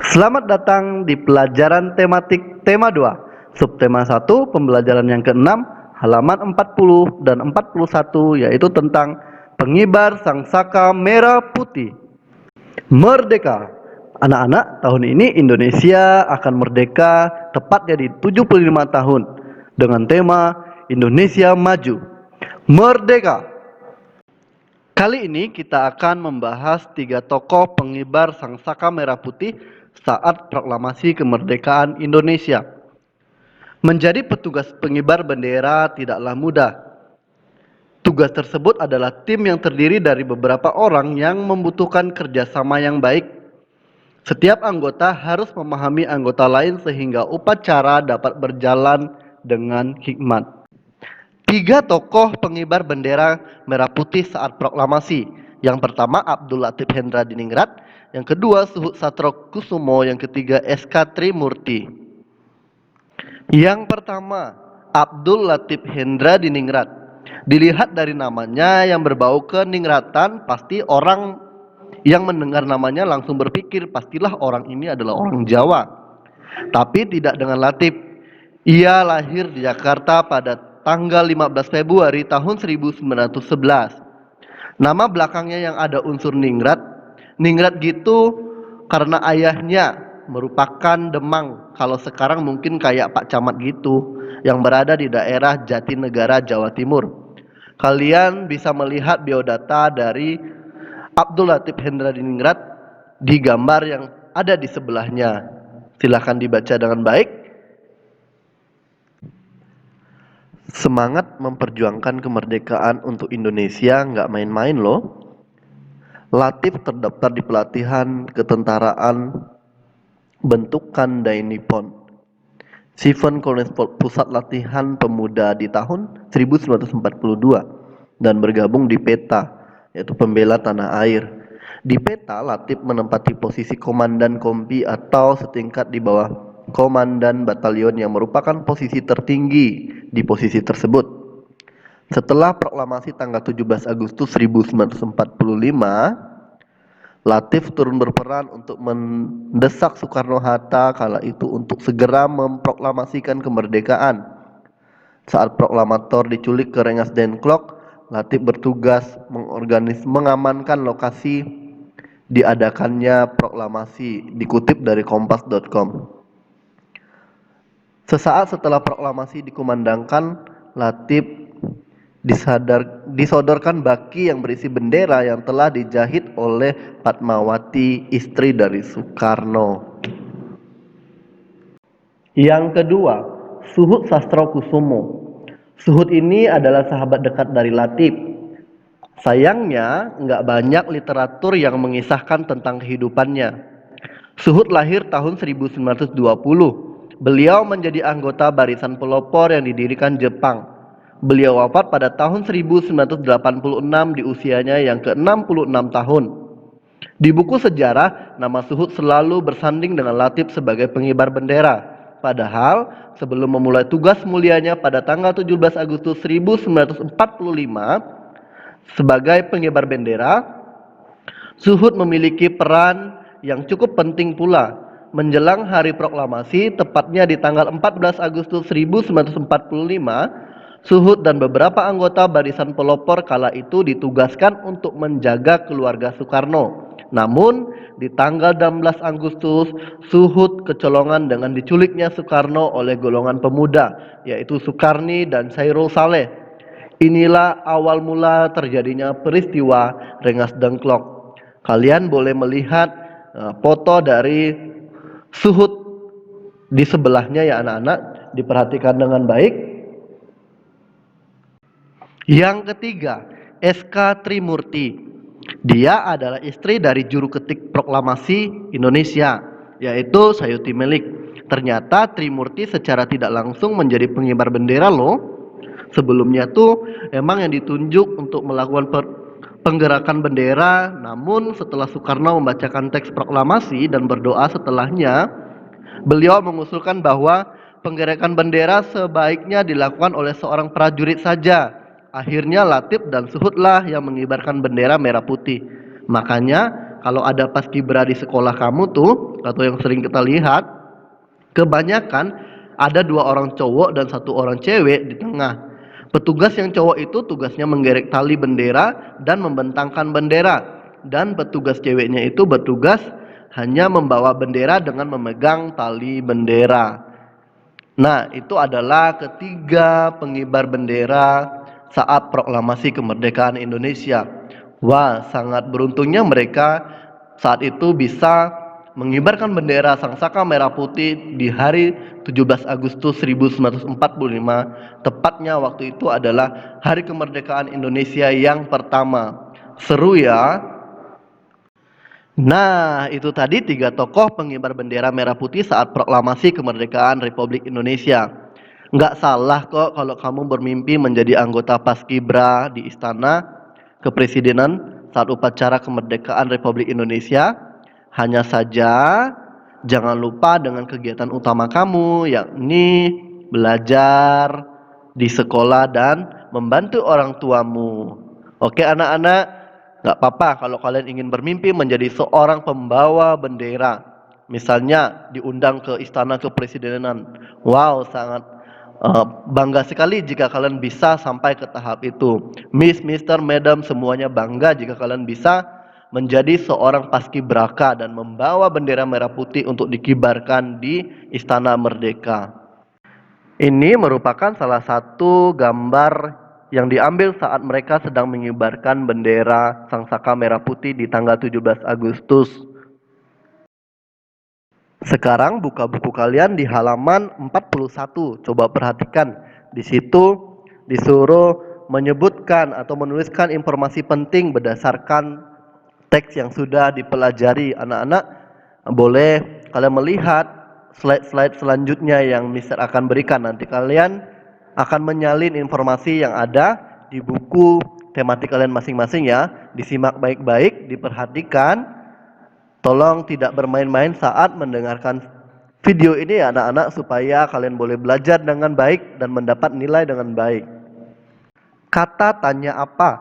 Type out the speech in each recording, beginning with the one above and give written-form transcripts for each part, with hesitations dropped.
Selamat datang di pelajaran tematik tema 2, subtema 1, pembelajaran yang ke-6, halaman 40 dan 41, yaitu tentang pengibar sangsaka merah putih. Merdeka. Anak-anak, tahun ini Indonesia akan merdeka tepatnya di 75 tahun dengan tema Indonesia Maju. Merdeka. Kali ini kita akan membahas 3 tokoh pengibar sangsaka merah putih saat proklamasi kemerdekaan Indonesia. Menjadi petugas pengibar bendera tidaklah mudah. Tugas tersebut adalah tim yang terdiri dari beberapa orang yang membutuhkan kerjasama yang baik. Setiap anggota harus memahami anggota lain sehingga upacara dapat berjalan dengan hikmat. 3 tokoh pengibar bendera merah putih saat proklamasi. Yang pertama Abdul Latif Hendra Diningrat, yang kedua Suhut Satrokusumo, yang ketiga SK Trimurti. Yang pertama Abdul Latif Hendra Diningrat. Dilihat dari namanya yang berbau keningratan, pasti orang yang mendengar namanya langsung berpikir pastilah orang ini adalah orang Jawa. Tapi tidak dengan Latif. Ia lahir di Jakarta pada tanggal 15 Februari tahun 1911. Nama belakangnya yang ada unsur ningrat. Ningrat gitu karena ayahnya merupakan Demang. Kalau sekarang mungkin kayak Pak Camat gitu, yang berada di daerah Jatinegara, Jawa Timur. Kalian bisa melihat biodata dari Abdul Latif Hendra Diningrat di gambar yang ada di sebelahnya. Silahkan dibaca dengan baik. Semangat memperjuangkan kemerdekaan untuk Indonesia nggak main-main loh. Latif terdaftar di pelatihan ketentaraan bentukan Dainipon, Sivan Kolonel Pusat Latihan Pemuda di tahun 1942 dan bergabung di PETA, yaitu Pembela Tanah Air. Di PETA, Latif menempati posisi Komandan Kompi atau setingkat di bawah Komandan Batalion yang merupakan posisi tertinggi di posisi tersebut. Setelah proklamasi tanggal 17 Agustus 1945, Latif turun berperan untuk mendesak Soekarno-Hatta kala itu untuk segera memproklamasikan kemerdekaan. Saat proklamator diculik ke Rengas Dengklok, Latif bertugas mengamankan lokasi diadakannya proklamasi, dikutip dari kompas.com. Sesaat setelah proklamasi dikumandangkan, Latif disodorkan baki yang berisi bendera yang telah dijahit oleh Padmawati, istri dari Soekarno. Yang kedua, Suhut Satrokusumo. Suhut ini adalah sahabat dekat dari Latif. Sayangnya, nggak banyak literatur yang mengisahkan tentang kehidupannya. Suhut lahir tahun 1920. Beliau menjadi anggota barisan pelopor yang didirikan Jepang. Beliau wafat pada tahun 1986 di usianya yang ke-66 tahun. Di buku sejarah, nama Suhut selalu bersanding dengan Latif sebagai pengibar bendera. Padahal, sebelum memulai tugas mulianya pada tanggal 17 Agustus 1945 sebagai pengibar bendera, Suhut memiliki peran yang cukup penting pula. Menjelang hari proklamasi, tepatnya di tanggal 14 Agustus 1945, Suhut dan beberapa anggota barisan pelopor kala itu ditugaskan untuk menjaga keluarga Soekarno. Namun, di tanggal 16 Agustus, Suhut kecolongan dengan diculiknya Soekarno oleh golongan pemuda, yaitu Soekarni dan Chairul Saleh. Inilah awal mula terjadinya peristiwa Rengas Dengklok. Kalian boleh melihat foto dari Suhut di sebelahnya ya anak-anak, diperhatikan dengan baik. Yang ketiga, SK Trimurti. Dia adalah istri dari juru ketik proklamasi Indonesia, yaitu Sayuti Melik. Ternyata Trimurti secara tidak langsung menjadi pengibar bendera loh. Sebelumnya tuh emang yang ditunjuk untuk melakukan penggerakan bendera, namun setelah Soekarno membacakan teks proklamasi dan berdoa setelahnya, beliau mengusulkan bahwa penggerakan bendera sebaiknya dilakukan oleh seorang prajurit saja. Akhirnya Latif dan Suhutlah yang mengibarkan bendera merah putih. Makanya kalau ada paskibra di sekolah kamu tuh, atau yang sering kita lihat, kebanyakan ada 2 orang cowok dan 1 orang cewek di tengah. Petugas yang cowok itu tugasnya menggerek tali bendera dan membentangkan bendera, dan petugas ceweknya itu bertugas hanya membawa bendera dengan memegang tali bendera. Nah, itu adalah ketiga pengibar bendera saat proklamasi kemerdekaan Indonesia. Wah, sangat beruntungnya mereka saat itu bisa mengibarkan bendera Sangsaka Merah Putih di hari 17 Agustus 1945. Tepatnya waktu itu adalah hari kemerdekaan Indonesia yang pertama. Seru ya. Nah, itu tadi 3 tokoh pengibar bendera merah putih saat proklamasi kemerdekaan Republik Indonesia. Nggak salah kok kalau kamu bermimpi menjadi anggota Paskibra di Istana Kepresidenan saat upacara kemerdekaan Republik Indonesia. Hanya saja jangan lupa dengan kegiatan utama kamu, yakni belajar di sekolah dan membantu orang tuamu. Oke anak-anak, nggak apa-apa kalau kalian ingin bermimpi menjadi seorang pembawa bendera. Misalnya diundang ke Istana Kepresidenan. Wow, sangat bangga sekali jika kalian bisa sampai ke tahap itu. Miss, Mister, Madam, semuanya bangga jika kalian bisa menjadi seorang paskibraka dan membawa bendera merah putih untuk dikibarkan di Istana Merdeka. Ini merupakan salah satu gambar yang diambil saat mereka sedang mengibarkan bendera Sangsaka Merah Putih di tanggal 17 Agustus. Sekarang buka buku kalian di halaman 41. Coba perhatikan. Di situ disuruh menyebutkan atau menuliskan informasi penting berdasarkan teks yang sudah dipelajari. Anak-anak boleh kalian melihat slide-slide selanjutnya yang Mister akan berikan. Nanti kalian akan menyalin informasi yang ada di buku tematik kalian masing-masing ya. Disimak baik-baik, diperhatikan. Tolong tidak bermain-main saat mendengarkan video ini ya anak-anak, supaya kalian boleh belajar dengan baik dan mendapat nilai dengan baik. Kata tanya apa?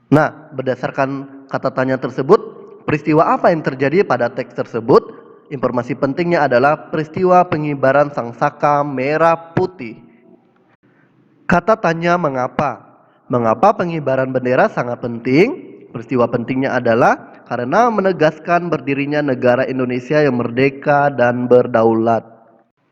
Nah, berdasarkan kata tanya tersebut, peristiwa apa yang terjadi pada teks tersebut? Informasi pentingnya adalah peristiwa pengibaran Sangsaka Merah Putih. Kata tanya mengapa? Mengapa pengibaran bendera sangat penting? Peristiwa pentingnya adalah karena menegaskan berdirinya negara Indonesia yang merdeka dan berdaulat.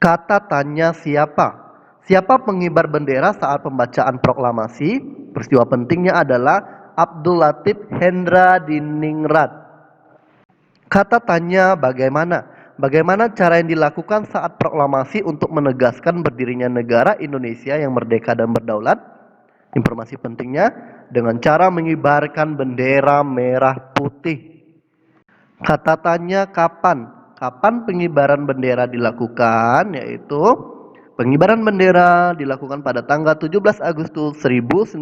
Kata tanya siapa? Siapa pengibar bendera saat pembacaan proklamasi? Peristiwa pentingnya adalah Abdul Latif Hendra Diningrat. Kata tanya bagaimana? Bagaimana cara yang dilakukan saat proklamasi untuk menegaskan berdirinya negara Indonesia yang merdeka dan berdaulat? Informasi pentingnya dengan cara mengibarkan bendera merah putih. Kata tanya kapan? Kapan pengibaran bendera dilakukan? Yaitu pengibaran bendera dilakukan pada tanggal 17 Agustus 1945.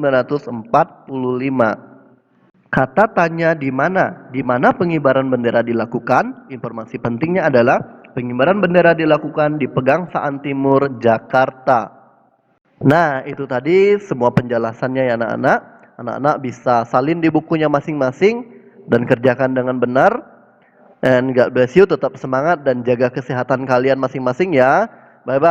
Kata tanya di mana? Di mana pengibaran bendera dilakukan? Informasi pentingnya adalah pengibaran bendera dilakukan di Pegangsaan Timur, Jakarta. Nah, itu tadi semua penjelasannya ya anak-anak. Anak-anak bisa salin di bukunya masing-masing dan kerjakan dengan benar. And God bless you, tetap semangat dan jaga kesehatan kalian masing-masing ya. Bye-bye.